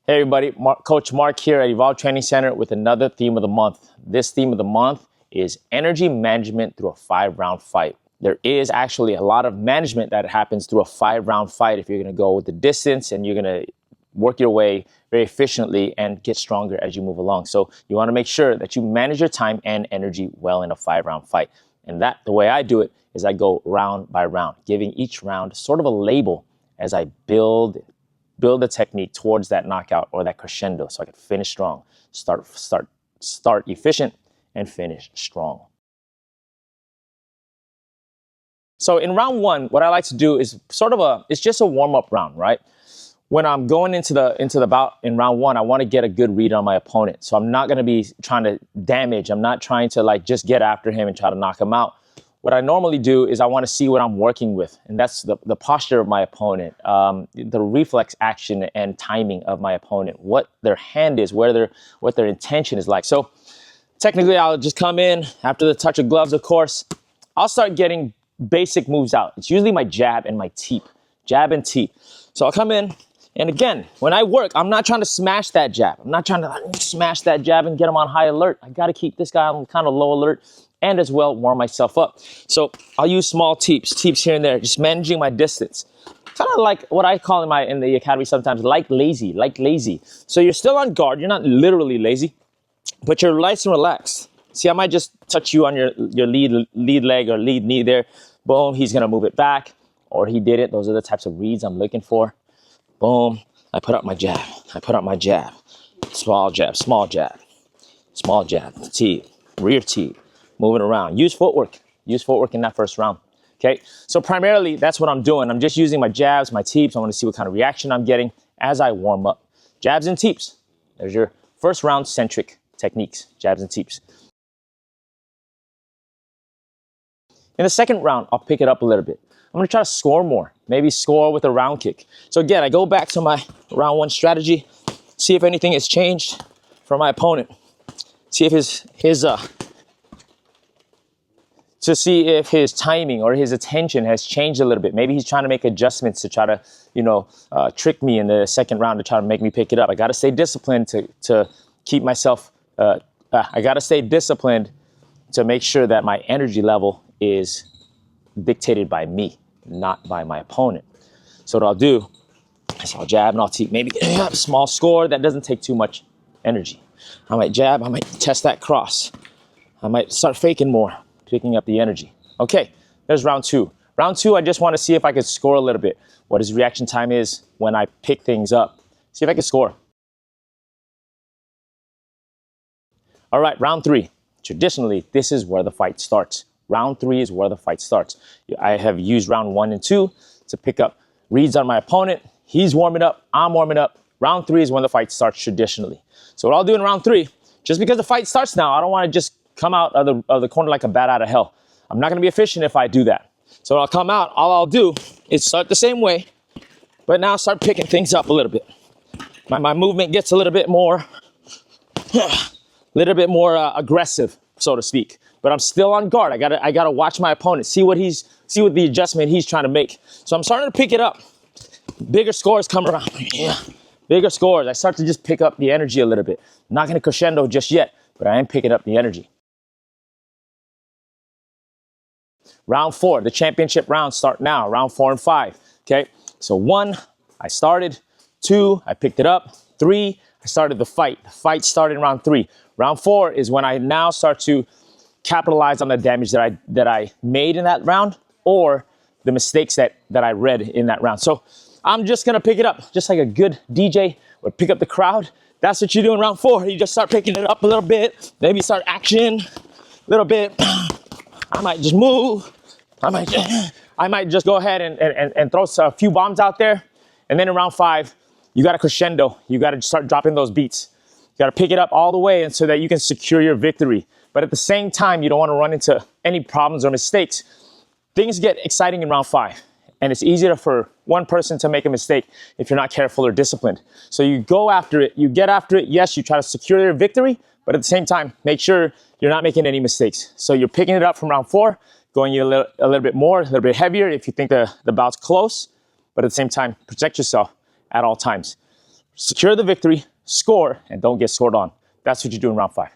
Hey everybody, Coach Mark here at Evolve Training Center with another theme of the month. This theme of the month is energy management through a 5-round fight. There is actually a lot of management that happens through a 5-round fight if you're going to go with the distance and you're going to work your way very efficiently and get stronger as you move along. So you want to make sure that you manage your time and energy well in a 5-round fight. And the way I do it is I go round by round, giving each round sort of a label as I build the technique towards that knockout or that crescendo so I can finish strong, start efficient and finish strong. So in round one, what I like to do is it's just a warm-up round, right? When I'm going into the bout in round one, I want to get a good read on my opponent. So I'm not going to be trying to damage. I'm not trying to just get after him and try to knock him out. What I normally do is I want to see what I'm working with, and that's the posture of my opponent, the reflex action and timing of my opponent, what their hand is, what their intention is like. So technically, I'll just come in after the touch of gloves, of course. I'll start getting basic moves out. It's usually my jab and my teep, jab and teep. So I'll come in, and again, when I work, I'm not trying to smash that jab. I'm not trying to smash that jab and get him on high alert. I got to keep this guy on kind of low alert, and as well warm myself up. So I'll use small teeps here and there, just managing my distance. Kind of like what I call in the academy sometimes, like lazy. So you're still on guard, you're not literally lazy, but you're nice and relaxed. See, I might just touch you on your lead leg or lead knee there. Boom, he's gonna move it back, or he did it. Those are the types of reads I'm looking for. Boom, I put up my jab, small jab, teep, rear teep. Moving around. Use footwork in that first round. Okay, so primarily that's what I'm doing. I'm just using my jabs, my teeps. I want to see what kind of reaction I'm getting as I warm up. Jabs and teeps. There's your first round centric techniques, jabs and teeps. In the second round, I'll pick it up a little bit. I'm going to try to score more, maybe score with a round kick. So again, I go back to my round one strategy, see if anything has changed for my opponent. See if to see if his timing or his attention has changed a little bit. Maybe he's trying to make adjustments to try to, trick me in the second round to try to make me pick it up. I got to stay disciplined to keep myself, I got to stay disciplined to make sure that my energy level is dictated by me, not by my opponent. So what I'll do is I'll jab and I'll teep, maybe a small score that doesn't take too much energy. I might jab, I might test that cross. I might start faking more, picking up the energy. Okay, there's round two. Round two, I just want to see if I can score a little bit. What his reaction time is when I pick things up. See if I can score. All right, round three. Traditionally, this is where the fight starts. Round three is where the fight starts. I have used round 1 and 2 to pick up reads on my opponent. He's warming up, I'm warming up. Round 3 is when the fight starts traditionally. So what I'll do in round 3, just because the fight starts now, I don't want to just come out of the corner like a bat out of hell. I'm not going to be efficient if I do that. So I'll come out, all I'll do is start the same way, but now start picking things up a little bit. My movement gets a little bit more aggressive, so to speak. But I'm still on guard. I gotta watch my opponent, see what the adjustment he's trying to make. So I'm starting to pick it up. Bigger scores come around. Yeah. Bigger scores. I start to just pick up the energy a little bit. Not gonna crescendo just yet, but I am picking up the energy. Round 4, the championship rounds start now. Round 4 and 5. Okay. So 1, I started. 2, I picked it up. 3, I started the fight. The fight started in round 3. Round 4 is when I now start to capitalize on the damage that I made in that round or the mistakes that I read in that round. So I'm just gonna pick it up, just like a good DJ would pick up the crowd. That's what you do in round 4. You just start picking it up a little bit, maybe start action a little bit. I might just move. I might just go ahead and throw a few bombs out there. And then in round 5, you got to crescendo. You got to start dropping those beats. You got to pick it up all the way and so that you can secure your victory. But at the same time, you don't want to run into any problems or mistakes. Things get exciting in round 5, and it's easier for one person to make a mistake if you're not careful or disciplined. So you go after it, you get after it. Yes, you try to secure your victory, but at the same time, make sure you're not making any mistakes. So you're picking it up from round 4, going a little bit more, a little bit heavier if you think the bout's close, but at the same time, protect yourself at all times. secure the victory, score, and don't get scored on. That's what you do in round 5.